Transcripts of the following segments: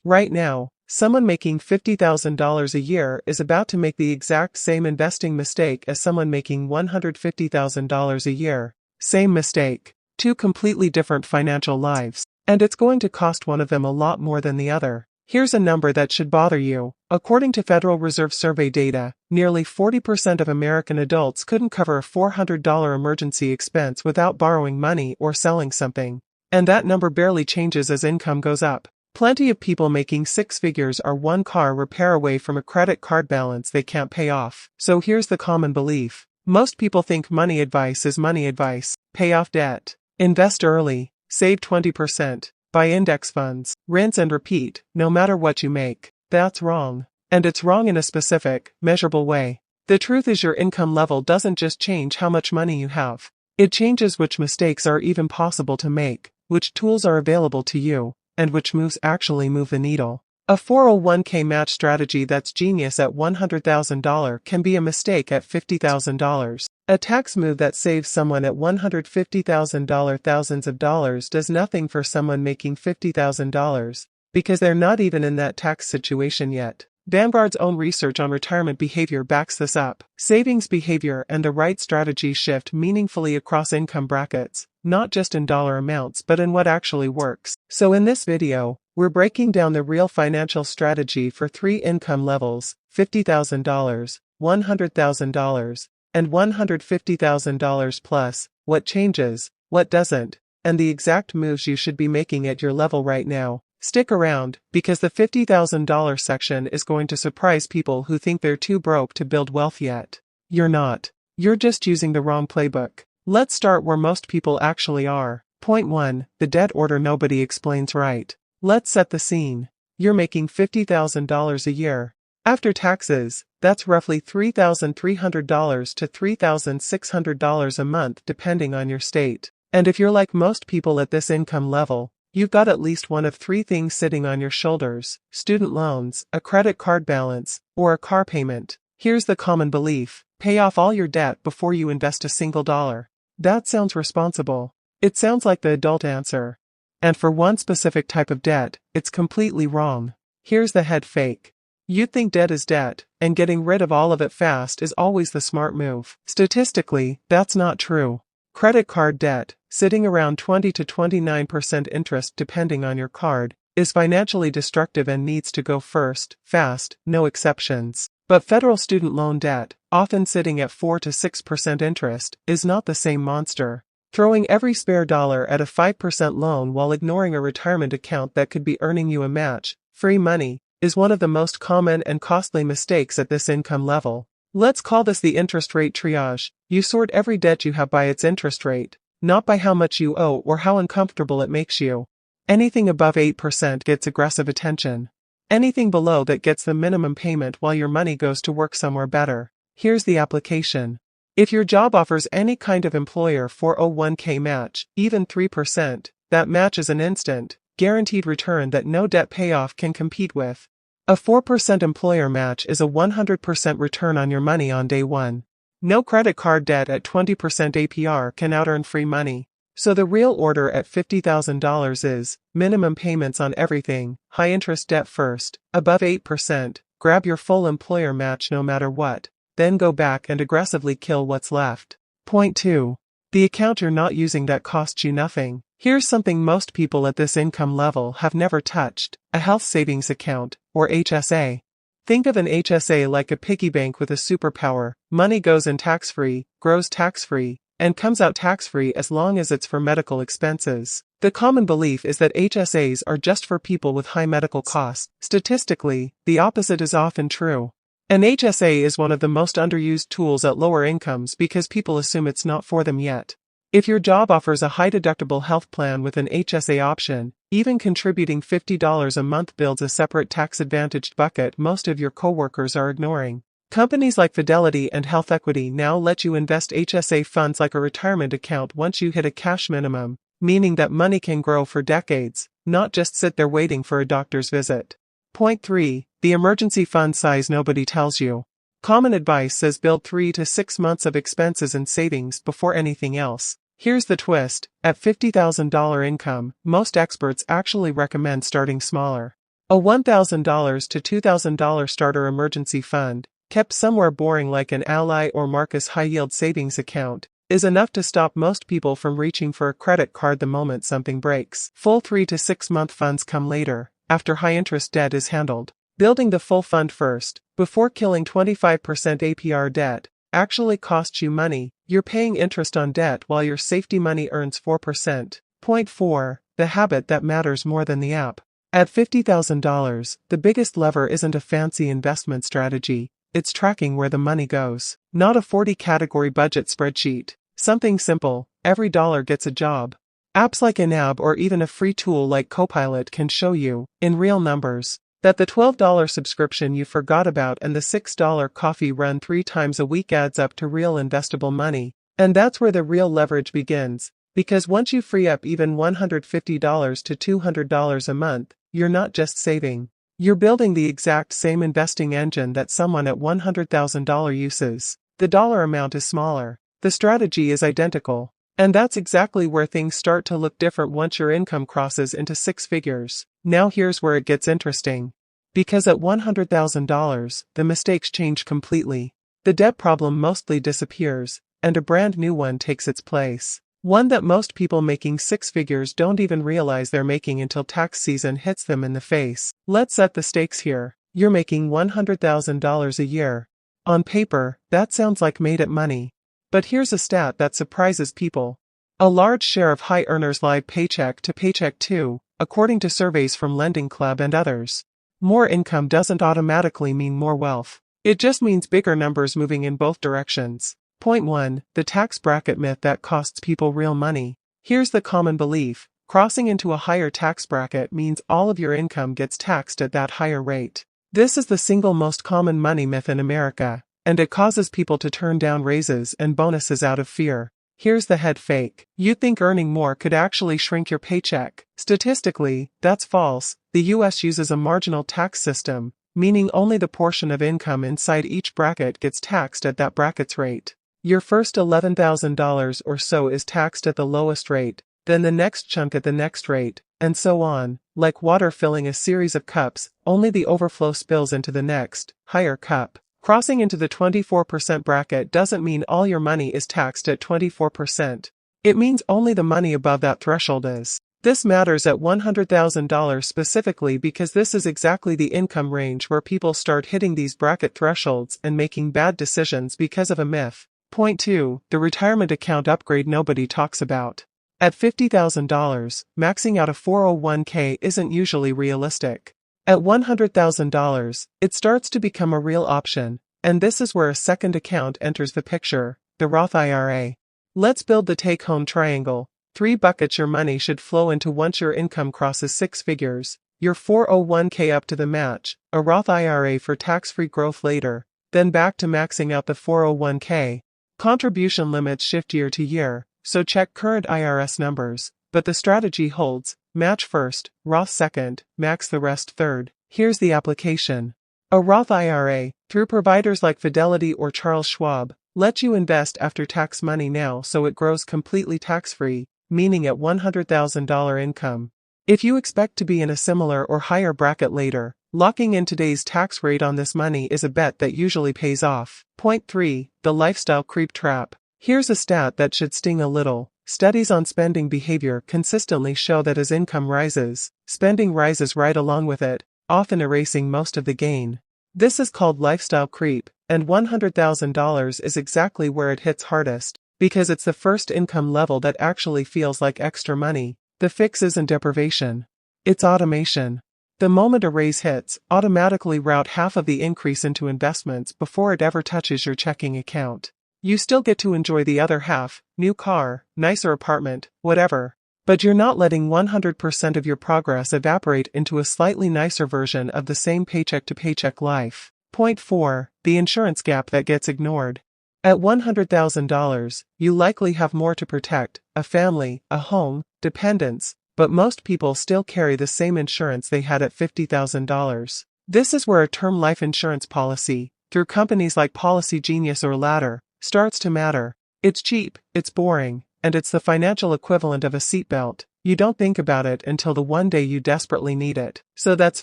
Right now, someone making $50,000 a year is about to make the exact same investing mistake as someone making $150,000 a year. Same mistake. Two completely different financial lives. And it's going to cost one of them a lot more than the other. Here's a number that should bother you. According to Federal Reserve survey data, nearly 40% of American adults couldn't cover a $400 emergency expense without borrowing money or selling something. And that number barely changes as income goes up. Plenty of people making six figures are one car repair away from a credit card balance they can't pay off. So here's the common belief. Most people think money advice is money advice. Pay off debt. Invest early. Save 20%. Buy index funds. Rinse and repeat, no matter what you make. That's wrong. And it's wrong in a specific, measurable way. The truth is your income level doesn't just change how much money you have. It changes which mistakes are even possible to make, which tools are available to you, and which moves actually move the needle. A 401k match strategy that's genius at $100,000 can be a mistake at $50,000. A tax move that saves someone at $150,000 thousands of dollars does nothing for someone making $50,000, because they're not even in that tax situation yet. Vanguard's own research on retirement behavior backs this up. Savings behavior and the right strategy shift meaningfully across income brackets, not just in dollar amounts but in what actually works. So in this video, we're breaking down the real financial strategy for three income levels: $50,000, $100,000, and $150,000 plus, what changes, what doesn't, and the exact moves you should be making at your level right now. Stick around, because the $50,000 section is going to surprise people who think they're too broke to build wealth yet. You're not. You're just using the wrong playbook. Let's start where most people actually are. Point 1. The debt order nobody explains right. Let's set the scene. You're making $50,000 a year. After taxes, that's roughly $3,300 to $3,600 a month depending on your state. And if you're like most people at this income level, you've got at least one of three things sitting on your shoulders: student loans, a credit card balance, or a car payment. Here's the common belief: pay off all your debt before you invest a single dollar. That sounds responsible. It sounds like the adult answer. And for one specific type of debt, it's completely wrong. Here's the head fake. You'd think debt is debt, and getting rid of all of it fast is always the smart move. Statistically, that's not true. Credit card debt, sitting around 20 to 29% interest depending on your card, is financially destructive and needs to go first, fast, no exceptions. But federal student loan debt, often sitting at 4 to 6% interest, is not the same monster. Throwing every spare dollar at a 5% loan while ignoring a retirement account that could be earning you a match, free money, is one of the most common and costly mistakes at this income level. Let's call this the interest rate triage. You sort every debt you have by its interest rate, not by how much you owe or how uncomfortable it makes you. Anything above 8% gets aggressive attention. Anything below that gets the minimum payment while your money goes to work somewhere better. Here's the application. If your job offers any kind of employer 401k match, even 3%, that match is an instant, guaranteed return that no debt payoff can compete with. A 4% employer match is a 100% return on your money on day one. No credit card debt at 20% APR can out-earn free money. So the real order at $50,000 is: minimum payments on everything, high interest debt first, above 8%, grab your full employer match no matter what, then go back and aggressively kill what's left. Point 2. The account you're not using that costs you nothing. Here's something most people at this income level have never touched: a health savings account, or HSA. Think of an HSA like a piggy bank with a superpower. Money goes in tax-free, grows tax-free, and comes out tax-free as long as it's for medical expenses. The common belief is that HSAs are just for people with high medical costs. Statistically, the opposite is often true. An HSA is one of the most underused tools at lower incomes because people assume it's not for them yet. If your job offers a high-deductible health plan with an HSA option, even contributing $50 a month builds a separate tax-advantaged bucket most of your coworkers are ignoring. Companies like Fidelity and Health Equity now let you invest HSA funds like a retirement account once you hit a cash minimum, meaning that money can grow for decades, not just sit there waiting for a doctor's visit. Point 3. The emergency fund size nobody tells you. Common advice says build 3 to 6 months of expenses and savings before anything else. Here's the twist: at $50,000 income, most experts actually recommend starting smaller. A $1,000 to $2,000 starter emergency fund, kept somewhere boring like an Ally or Marcus high-yield savings account, is enough to stop most people from reaching for a credit card the moment something breaks. Full 3 to 6 month funds come later, after high-interest debt is handled. Building the full fund first, before killing 25% APR debt, actually costs you money. You're paying interest on debt while your safety money earns 4%. Point 4. The habit that matters more than the app. At $50,000, the biggest lever isn't a fancy investment strategy, it's tracking where the money goes. Not a 40-category budget spreadsheet. Something simple, every dollar gets a job. Apps like Inab or even a free tool like Copilot can show you, in real numbers, that the $12 subscription you forgot about and the $6 coffee run 3 times a week adds up to real investable money. And that's where the real leverage begins, because once you free up even $150 to $200 a month, you're not just saving. You're building the exact same investing engine that someone at $100,000 uses. The dollar amount is smaller. The strategy is identical. And that's exactly where things start to look different once your income crosses into 6 figures. Now here's where it gets interesting. Because at $100,000, the mistakes change completely. The debt problem mostly disappears, and a brand new one takes its place. One that most people making 6 figures don't even realize they're making until tax season hits them in the face. Let's set the stakes here. You're making $100,000 a year. On paper, that sounds like made-it money. But here's a stat that surprises people. A large share of high earners live paycheck to paycheck too, according to surveys from Lending Club and others. More income doesn't automatically mean more wealth. It just means bigger numbers moving in both directions. Point 1. The tax bracket myth that costs people real money. Here's the common belief. Crossing into a higher tax bracket means all of your income gets taxed at that higher rate. This is the single most common money myth in America, and it causes people to turn down raises and bonuses out of fear. Here's the head fake. You think earning more could actually shrink your paycheck. Statistically, that's false. The US uses a marginal tax system, meaning only the portion of income inside each bracket gets taxed at that bracket's rate. Your first $11,000 or so is taxed at the lowest rate, then the next chunk at the next rate, and so on. Like water filling a series of cups, only the overflow spills into the next, higher cup. Crossing into the 24% bracket doesn't mean all your money is taxed at 24%. It means only the money above that threshold is. This matters at $100,000 specifically because this is exactly the income range where people start hitting these bracket thresholds and making bad decisions because of a myth. Point 2. The retirement account upgrade nobody talks about. At $50,000, maxing out a 401k isn't usually realistic. At $100,000, it starts to become a real option, and this is where a second account enters the picture, the Roth IRA. Let's build the take-home triangle. 3 buckets your money should flow into once your income crosses 6 figures, your 401k up to the match, a Roth IRA for tax-free growth later, then back to maxing out the 401k. Contribution limits shift year to year, so check current IRS numbers, but the strategy holds. Match first, Roth second, max the rest third. Here's the application. A Roth IRA, through providers like Fidelity or Charles Schwab, lets you invest after-tax money now so it grows completely tax-free, meaning at $100,000 income. If you expect to be in a similar or higher bracket later, locking in today's tax rate on this money is a bet that usually pays off. Point 3. The lifestyle creep trap. Here's a stat that should sting a little. Studies on spending behavior consistently show that as income rises, spending rises right along with it, often erasing most of the gain. This is called lifestyle creep, and $100,000 is exactly where it hits hardest, because it's the first income level that actually feels like extra money. The fix isn't deprivation. It's automation. The moment a raise hits, automatically route half of the increase into investments before it ever touches your checking account. You still get to enjoy the other half, new car, nicer apartment, whatever. But you're not letting 100% of your progress evaporate into a slightly nicer version of the same paycheck-to-paycheck life. Point 4. The insurance gap that gets ignored. At $100,000, you likely have more to protect, a family, a home, dependents, but most people still carry the same insurance they had at $50,000. This is where a term life insurance policy, through companies like Policy Genius or Ladder, starts to matter. It's cheap, it's boring, and it's the financial equivalent of a seatbelt. You don't think about it until the one day you desperately need it. So that's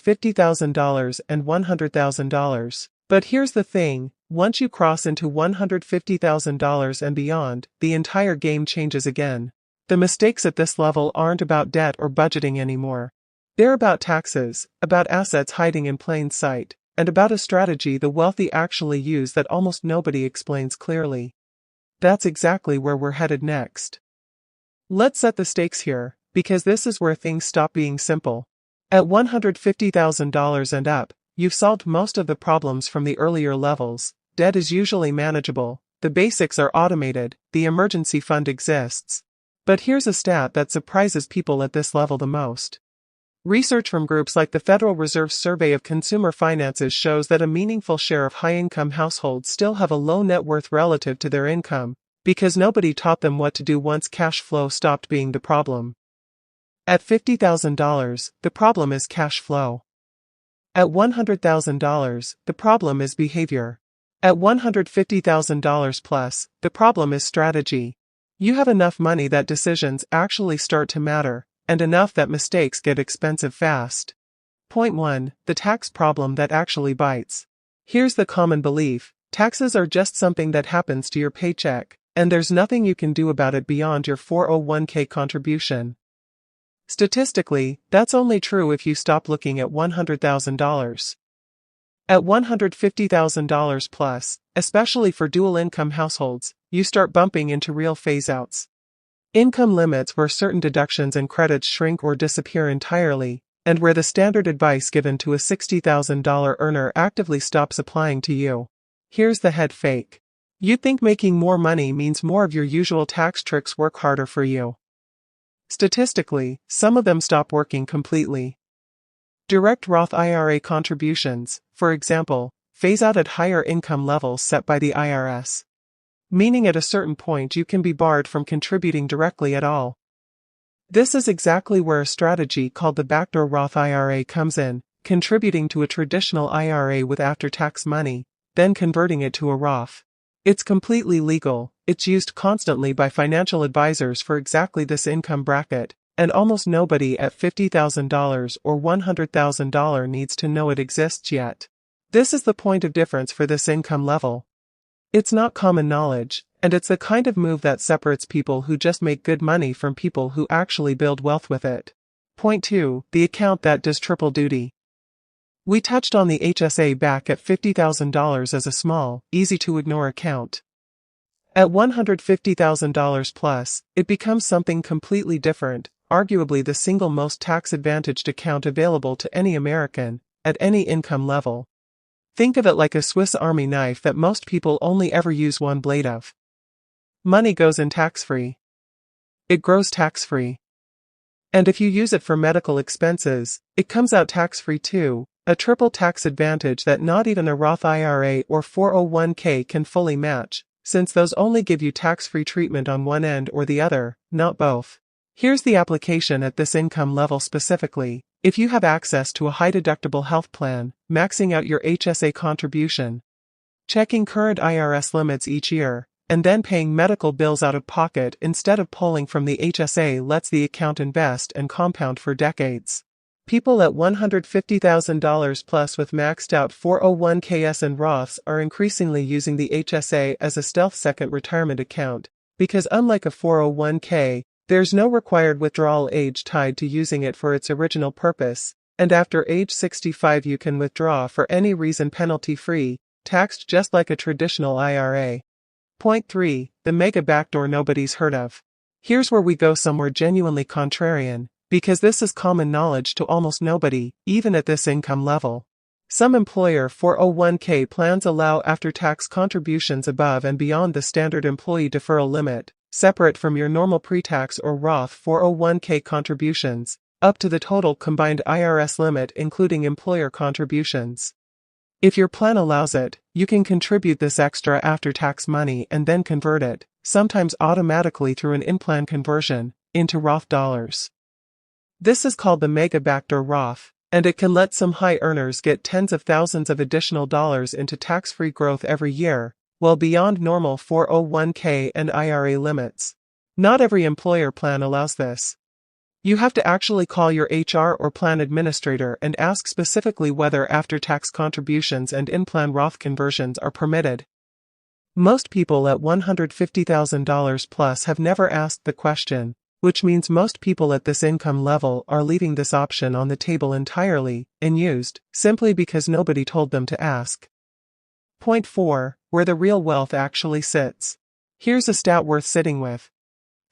$50,000 and $100,000. But here's the thing, once you cross into $150,000 and beyond, the entire game changes again. The mistakes at this level aren't about debt or budgeting anymore. They're about taxes, about assets hiding in plain sight, and about a strategy the wealthy actually use that almost nobody explains clearly. That's exactly where we're headed next. Let's set the stakes here, because this is where things stop being simple. At $150,000 and up, you've solved most of the problems from the earlier levels. Debt is usually manageable, the basics are automated, the emergency fund exists. But here's a stat that surprises people at this level the most. Research from groups like the Federal Reserve's Survey of Consumer Finances shows that a meaningful share of high-income households still have a low net worth relative to their income, because nobody taught them what to do once cash flow stopped being the problem. At $50,000, the problem is cash flow. At $100,000, the problem is behavior. At $150,000 plus, the problem is strategy. You have enough money that decisions actually start to matter, and enough that mistakes get expensive fast. Point 1. The tax problem that actually bites. Here's the common belief: taxes are just something that happens to your paycheck, and there's nothing you can do about it beyond your 401k contribution. Statistically, that's only true if you stop looking at $100,000. At $150,000 plus, especially for dual-income households, you start bumping into real phase-outs. Income limits where certain deductions and credits shrink or disappear entirely, and where the standard advice given to a $60,000 earner actively stops applying to you. Here's the head fake. You think making more money means more of your usual tax tricks work harder for you. Statistically, some of them stop working completely. Direct Roth IRA contributions, for example, phase out at higher income levels set by the IRS. Meaning at a certain point you can be barred from contributing directly at all. This is exactly where a strategy called the backdoor Roth IRA comes in, contributing to a traditional IRA with after-tax money, then converting it to a Roth. It's completely legal, it's used constantly by financial advisors for exactly this income bracket, and almost nobody at $50,000 or $100,000 needs to know it exists yet. This is the point of difference for this income level. It's not common knowledge, and it's the kind of move that separates people who just make good money from people who actually build wealth with it. Point 2. The account that does triple duty. We touched on the HSA back at $50,000 as a small, easy-to-ignore account. At $150,000 plus, it becomes something completely different, arguably the single most tax-advantaged account available to any American, at any income level. Think of it like a Swiss Army knife that most people only ever use one blade of. Money goes in tax-free. It grows tax-free. And if you use it for medical expenses, it comes out tax-free too, a triple tax advantage that not even a Roth IRA or 401k can fully match, since those only give you tax-free treatment on one end or the other, not both. Here's the application at this income level specifically. If you have access to a high-deductible health plan, maxing out your HSA contribution, checking current IRS limits each year, and then paying medical bills out of pocket instead of pulling from the HSA lets the account invest and compound for decades. People at $150,000 plus with maxed out 401ks and Roths are increasingly using the HSA as a stealth second retirement account, because unlike a 401k, there's no required withdrawal age tied to using it for its original purpose, and after age 65 you can withdraw for any reason penalty-free, taxed just like a traditional IRA. Point 3. The mega backdoor nobody's heard of. Here's where we go somewhere genuinely contrarian, because this is common knowledge to almost nobody, even at this income level. Some employer 401k plans allow after-tax contributions above and beyond the standard employee deferral limit, separate from your normal pre-tax or Roth 401k contributions, up to the total combined IRS limit including employer contributions. If your plan allows it, you can contribute this extra after-tax money and then convert it, sometimes automatically through an in-plan conversion, into Roth dollars. This is called the mega backdoor Roth, and it can let some high earners get tens of thousands of additional dollars into tax-free growth every year, well beyond normal 401k and IRA limits. Not every employer plan allows this. You have to actually call your HR or plan administrator and ask specifically whether after-tax contributions and in-plan Roth conversions are permitted. Most people at $150,000 plus have never asked the question, which means most people at this income level are leaving this option on the table entirely, unused, simply because nobody told them to ask. Point 4. Where the real wealth actually sits. Here's a stat worth sitting with.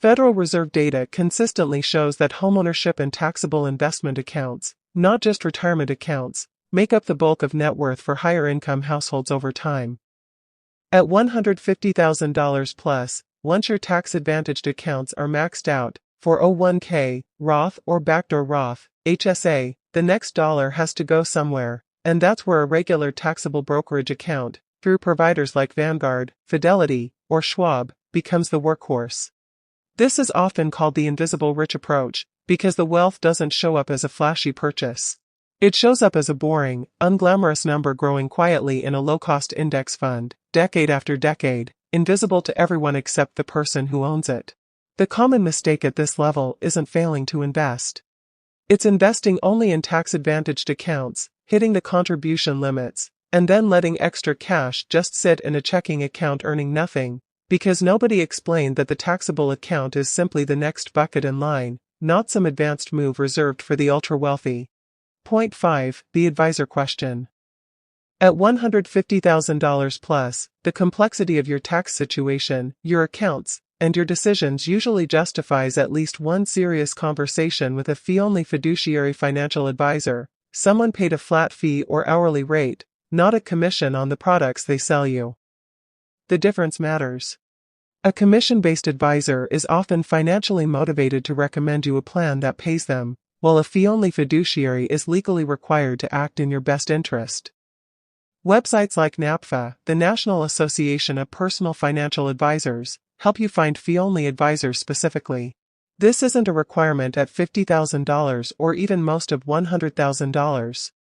Federal Reserve data consistently shows that homeownership and taxable investment accounts, not just retirement accounts, make up the bulk of net worth for higher income households over time. At $150,000 plus, once your tax-advantaged accounts are maxed out, 401k, Roth or backdoor Roth, HSA, the next dollar has to go somewhere, and that's where a regular taxable brokerage account, through providers like Vanguard, Fidelity, or Schwab, becomes the workhorse. This is often called the invisible rich approach, because the wealth doesn't show up as a flashy purchase. It shows up as a boring, unglamorous number growing quietly in a low-cost index fund, decade after decade, invisible to everyone except the person who owns it. The common mistake at this level isn't failing to invest. It's investing only in tax-advantaged accounts, hitting the contribution limits, and then letting extra cash just sit in a checking account earning nothing, because nobody explained that the taxable account is simply the next bucket in line, not some advanced move reserved for the ultra-wealthy. Point 5. The advisor question. At $150,000 plus, the complexity of your tax situation, your accounts, and your decisions usually justifies at least one serious conversation with a fee-only fiduciary financial advisor, someone paid a flat fee or hourly rate, not a commission on the products they sell you. The difference matters. A commission-based advisor is often financially motivated to recommend you a plan that pays them, while a fee-only fiduciary is legally required to act in your best interest. Websites like NAPFA, the National Association of Personal Financial Advisors, help you find fee-only advisors specifically. This isn't a requirement at $50,000 or even most of $100,000.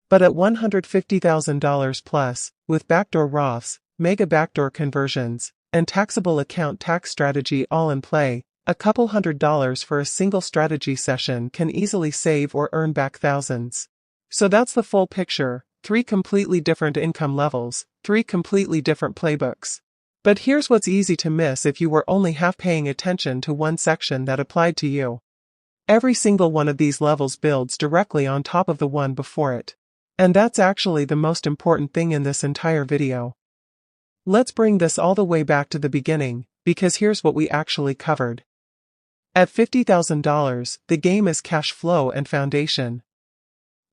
But at $150,000 plus, with backdoor Roths, mega backdoor conversions, and taxable account tax strategy all in play, a couple $100s for a single strategy session can easily save or earn back thousands. So that's the full picture, 3 completely different income levels, 3 completely different playbooks. But here's what's easy to miss if you were only half paying attention to one section that applied to you. Every single one of these levels builds directly on top of the one before it. And that's actually the most important thing in this entire video. Let's bring this all the way back to the beginning, because here's what we actually covered. At $50,000, the game is cash flow and foundation.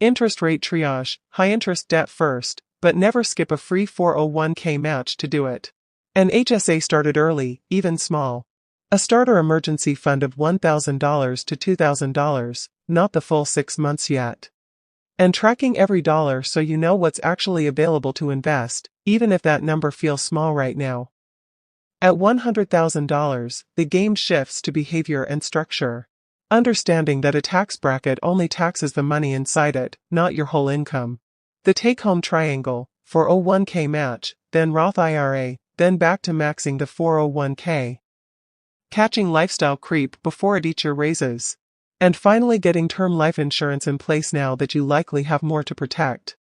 Interest rate triage, high interest debt first, but never skip a free 401k match to do it. An HSA started early, even small. A starter emergency fund of $1,000 to $2,000, not the full 6 months yet. And tracking every dollar so you know what's actually available to invest, even if that number feels small right now. At $100,000, the game shifts to behavior and structure. Understanding that a tax bracket only taxes the money inside it, not your whole income. The take-home triangle, 401k match, then Roth IRA, then back to maxing the 401k. Catching lifestyle creep before it eats your raises. And finally getting term life insurance in place now that you likely have more to protect.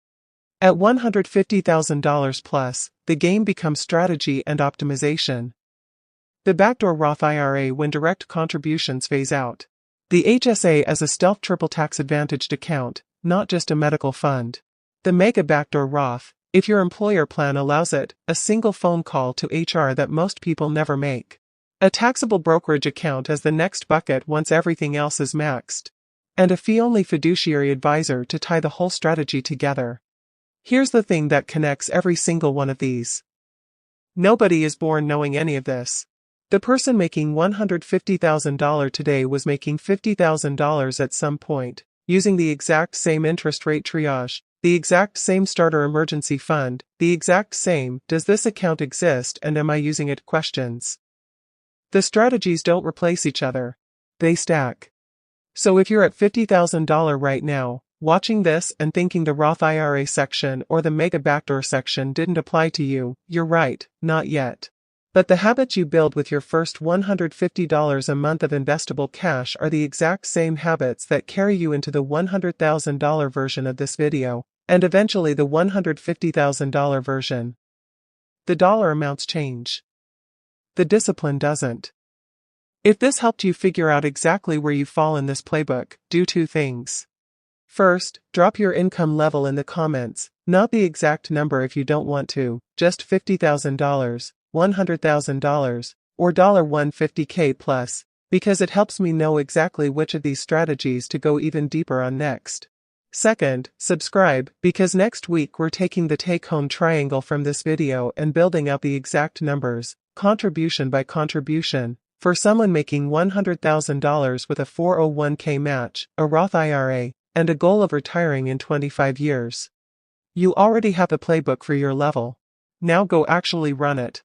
At $150,000 plus, the game becomes strategy and optimization. The backdoor Roth IRA when direct contributions phase out. The HSA as a stealth triple tax-advantaged account, not just a medical fund. The mega backdoor Roth, if your employer plan allows it, a single phone call to HR that most people never make. A taxable brokerage account as the next bucket once everything else is maxed. And a fee-only fiduciary advisor to tie the whole strategy together. Here's the thing that connects every single one of these. Nobody is born knowing any of this. The person making $150,000 today was making $50,000 at some point, using the exact same interest rate triage, the exact same starter emergency fund, the exact same "does this account exist and am I using it?" questions. The strategies don't replace each other. They stack. So if you're at $50,000 right now, watching this and thinking the Roth IRA section or the mega backdoor section didn't apply to you, you're right, not yet. But the habits you build with your first $150 a month of investable cash are the exact same habits that carry you into the $100,000 version of this video, and eventually the $150,000 version. The dollar amounts change. The discipline doesn't. If this helped you figure out exactly where you fall in this playbook, do two things. First, drop your income level in the comments, not the exact number if you don't want to, just $50,000, $100,000, or $150K plus, because it helps me know exactly which of these strategies to go even deeper on next. Second, subscribe, because next week we're taking the take-home triangle from this video and building out the exact numbers, contribution by contribution, for someone making $100,000 with a 401k match, a Roth IRA, and a goal of retiring in 25 years. You already have a playbook for your level. Now go actually run it.